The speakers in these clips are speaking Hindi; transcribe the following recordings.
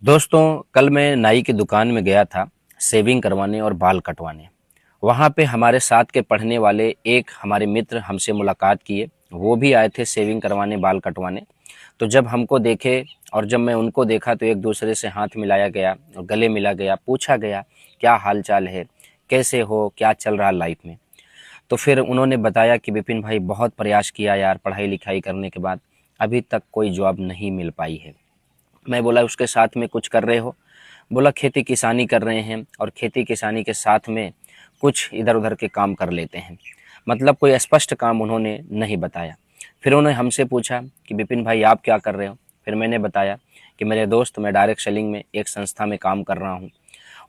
दोस्तों, कल मैं नाई की दुकान में गया था शेविंग करवाने और बाल कटवाने। वहाँ पे हमारे साथ के पढ़ने वाले एक हमारे मित्र हमसे मुलाकात किए। वो भी आए थे शेविंग करवाने, बाल कटवाने। तो जब हमको देखे और जब मैं उनको देखा तो एक दूसरे से हाथ मिलाया गया और गले मिला गया, पूछा गया क्या हाल चाल है, कैसे हो, क्या चल रहा लाइफ में। तो फिर उन्होंने बताया कि विपिन भाई बहुत प्रयास किया यार, पढ़ाई लिखाई करने के बाद अभी तक कोई जॉब नहीं मिल पाई है। मैं बोला उसके साथ में कुछ कर रहे हो? बोला खेती किसानी कर रहे हैं और खेती किसानी के साथ में कुछ इधर उधर के काम कर लेते हैं। मतलब कोई स्पष्ट काम उन्होंने नहीं बताया। फिर उन्होंने हमसे पूछा कि विपिन भाई आप क्या कर रहे हो? फिर मैंने बताया कि मेरे दोस्त, मैं डायरेक्ट सेलिंग में एक संस्था में काम कर रहा हूँ।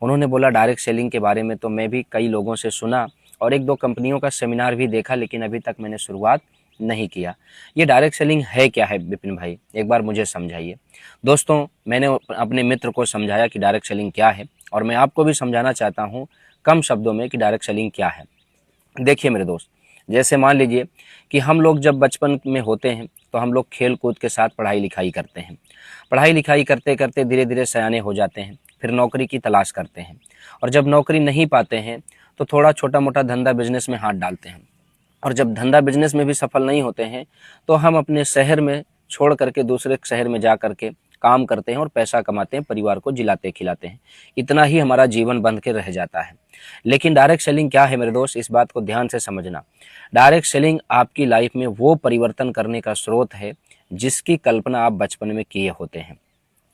उन्होंने बोला डायरेक्ट सेलिंग के बारे में तो मैं भी कई लोगों से सुना और एक दो कंपनियों का सेमिनार भी देखा, लेकिन अभी तक मैंने शुरुआत नहीं किया। ये डायरेक्ट सेलिंग है क्या है विपिन भाई, एक बार मुझे समझाइए। दोस्तों, मैंने अपने मित्र को समझाया कि डायरेक्ट सेलिंग क्या है और मैं आपको भी समझाना चाहता हूँ कम शब्दों में कि डायरेक्ट सेलिंग क्या है। देखिए मेरे दोस्त, जैसे मान लीजिए कि हम लोग जब बचपन में होते हैं तो हम लोग खेल कूद के साथ पढ़ाई लिखाई करते हैं। पढ़ाई लिखाई करते करते धीरे धीरे सयाने हो जाते हैं, फिर नौकरी की तलाश करते हैं और जब नौकरी नहीं पाते हैं तो थोड़ा छोटा मोटा धंधा बिजनेस में हाथ डालते हैं। और जब धंधा बिजनेस में भी सफल नहीं होते हैं तो हम अपने शहर में छोड़ करके दूसरे शहर में जा करके काम करते हैं और पैसा कमाते हैं, परिवार को जिलाते खिलाते हैं। इतना ही हमारा जीवन बंध के रह जाता है। लेकिन डायरेक्ट सेलिंग क्या है मेरे दोस्त, इस बात को ध्यान से समझना। डायरेक्ट सेलिंग आपकी लाइफ में वो परिवर्तन करने का स्रोत है जिसकी कल्पना आप बचपन में किए होते हैं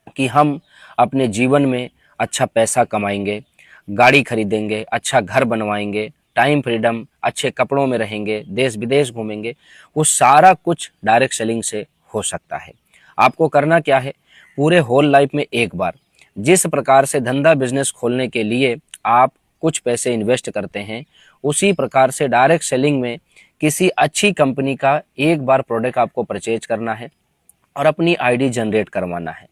कि हम अपने जीवन में अच्छा पैसा कमाएंगे, गाड़ी खरीदेंगे, अच्छा घर बनवाएंगे, टाइम फ्रीडम, अच्छे कपड़ों में रहेंगे, देश विदेश घूमेंगे। वो सारा कुछ डायरेक्ट सेलिंग से हो सकता है। आपको करना क्या है, पूरे होल लाइफ में एक बार जिस प्रकार से धंधा बिजनेस खोलने के लिए आप कुछ पैसे इन्वेस्ट करते हैं, उसी प्रकार से डायरेक्ट सेलिंग में किसी अच्छी कंपनी का एक बार प्रोडक्ट आपको परचेज करना है और अपनी आईडी जनरेट करवाना है।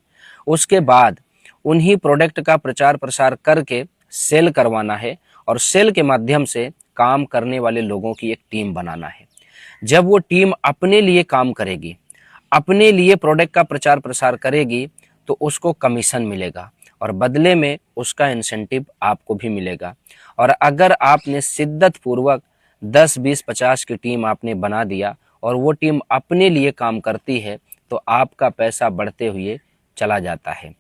उसके बाद उन्हीं प्रोडक्ट का प्रचार प्रसार करके सेल करवाना है और सेल के माध्यम से काम करने वाले लोगों की एक टीम बनाना है। जब वो टीम अपने लिए काम करेगी, अपने लिए प्रोडक्ट का प्रचार प्रसार करेगी, तो उसको कमीशन मिलेगा और बदले में उसका इंसेंटिव आपको भी मिलेगा। और अगर आपने शिद्दत पूर्वक 10, 20, 50 की टीम आपने बना दिया और वो टीम अपने लिए काम करती है तो आपका पैसा बढ़ते हुए चला जाता है।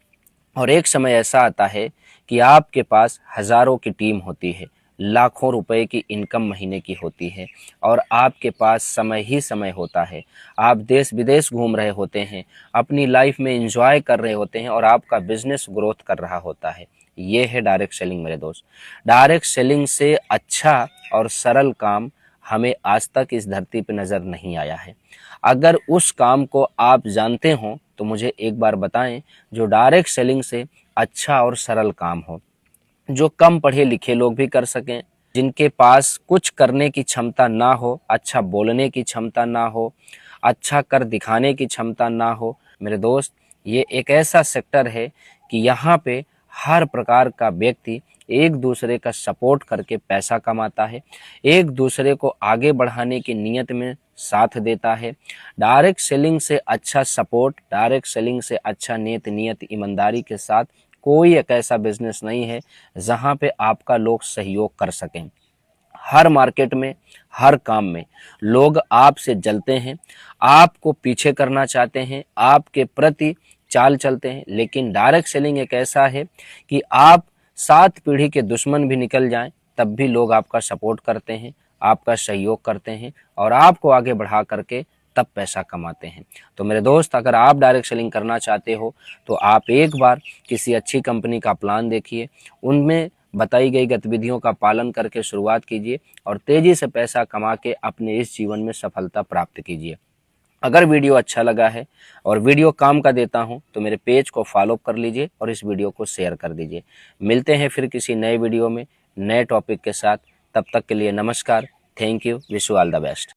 और एक समय ऐसा आता है कि आपके पास हजारों की टीम होती है, लाखों रुपए की इनकम महीने की होती है और आपके पास समय ही समय होता है। आप देश विदेश घूम रहे होते हैं, अपनी लाइफ में एंजॉय कर रहे होते हैं और आपका बिजनेस ग्रोथ कर रहा होता है। ये है डायरेक्ट सेलिंग मेरे दोस्त। डायरेक्ट सेलिंग से अच्छा और सरल काम हमें आज तक इस धरती पर नज़र नहीं आया है। अगर उस काम को आप जानते हो तो मुझे एक बार बताएं, जो डायरेक्ट सेलिंग से अच्छा और सरल काम हो, जो कम पढ़े लिखे लोग भी कर सकें, जिनके पास कुछ करने की क्षमता ना हो, अच्छा बोलने की क्षमता ना हो, अच्छा कर दिखाने की क्षमता ना हो। मेरे दोस्त, ये एक ऐसा सेक्टर है कि यहाँ पे हर प्रकार का व्यक्ति एक दूसरे का सपोर्ट करके पैसा कमाता है, एक दूसरे को आगे बढ़ाने की नीयत में साथ देता है। डायरेक्ट सेलिंग से अच्छा सपोर्ट, डायरेक्ट सेलिंग से अच्छा नीयत ईमानदारी के साथ कोई एक ऐसा बिजनेस नहीं है जहां पे आपका लोग सहयोग कर सकें। हर मार्केट में, हर काम में लोग आपसे जलते हैं, आपको पीछे करना चाहते हैं, आपके प्रति चाल चलते हैं। लेकिन डायरेक्ट सेलिंग एक ऐसा है कि आप 7 पीढ़ी के दुश्मन भी निकल जाएं तब भी लोग आपका सपोर्ट करते हैं, आपका सहयोग करते हैं और आपको आगे बढ़ा करके तब पैसा कमाते हैं। तो मेरे दोस्त, अगर आप डायरेक्ट सेलिंग करना चाहते हो तो आप एक बार किसी अच्छी कंपनी का प्लान देखिए, उनमें बताई गई गतिविधियों का पालन करके शुरुआत कीजिए और तेजी से पैसा कमा के अपने इस जीवन में सफलता प्राप्त कीजिए। अगर वीडियो अच्छा लगा है और वीडियो काम का देता हूं तो मेरे पेज को फॉलो कर लीजिए और इस वीडियो को शेयर कर दीजिए। मिलते हैं फिर किसी नए वीडियो में नए टॉपिक के साथ। तब तक के लिए नमस्कार। Thank you. Wish you all the best.